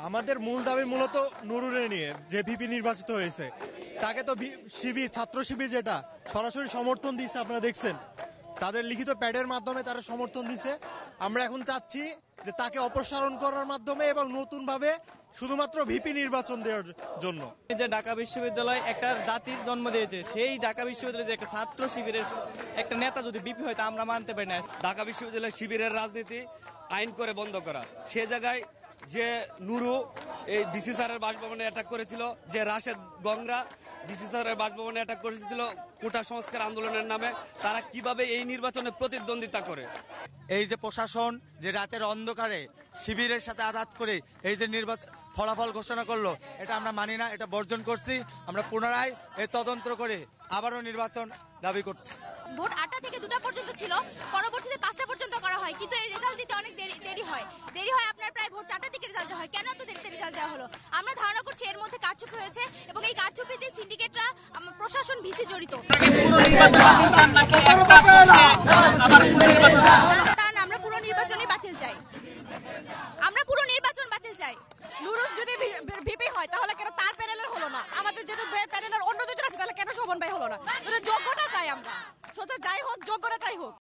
আমাদের মূল দাবি মূলত নুরুরে নিয়ে, যে ভিপি নির্বাচিত হয়েছে তাকে তো শিবির, ছাত্র শিবির যেটা সরাসরি সমর্থন দিচ্ছে, আপনারা দেখছেন তাদের লিখিত প্যাডের মাধ্যমে তারা সমর্থন দিচ্ছে। আমরা এখন চাচ্ছি যে তাকে অপসারণ করার মাধ্যমে এবং নতুন ভাবে শুধুমাত্র ভিপি নির্বাচন দেওয়ার জন্য। যে ঢাকা বিশ্ববিদ্যালয় একটা জাতির জন্ম দিয়েছে, সেই ঢাকা বিশ্ববিদ্যালয়ে একটা ছাত্র শিবিরের একটা নেতা যদি ভিপি হয় তা আমরা মানতে পারি না। ঢাকা বিশ্ববিদ্যালয় শিবিরের রাজনীতি আইন করে বন্ধ করা, সে জায়গায় যে নুরু এই ডিসি স্যারের বাসভবনে অ্যাটাক করেছিল, যে রাশেদ গংরা ডিসি স্যারের বাসভবনে অ্যাটাক করেছিল কোটা সংস্কার আন্দোলনের নামে, তারা কিভাবে এই নির্বাচনে প্রতিদ্বন্দ্বিতা করে। এই যে প্রশাসন যে রাতের অন্ধকারে শিবিরের সাথে আঘাত করে এই যে নির্বাচন ফলাফল ঘোষণা করলো, এটা আমরা মানি না, এটা বর্জন করছি। আমরা পুনরায় এই তদন্ত করে আবারও নির্বাচন দাবি করছি। ভোট 8টা থেকে 2টা পর্যন্ত ছিল, পরবর্তীতে 5টা পর্যন্ত করা হয়, কিন্তু এই রেজাল্ট দিতে অনেক দেরি হয়। আপনার প্রায় ভোট 4টা থেকে রেজাল্ট হয়। কেন এত দেরিতে রেজাল্ট দেওয়া হলো? আমরা ধারণা করছি এর মধ্যে কারচুপি হয়েছে এবং এই কারচুপিতে সিন্ডিকেটরা, প্রশাসন, ভিসি জড়িত। আমরা পুরো নির্বাচনই বাতিল চাই। আমরা পুরো নির্বাচন বাতিল চাই। নুরুল যদি ভিপি হয় তাহলে কেন তার প্যানেলের হলো না? আমাদের যদি প্যানেলের অন্য দুজন আছে তাহলে কেন শোভন ভাই হলো না? যোগ্যটা চাই আমরা, যাই হোক যোগ্যটা তাই হোক।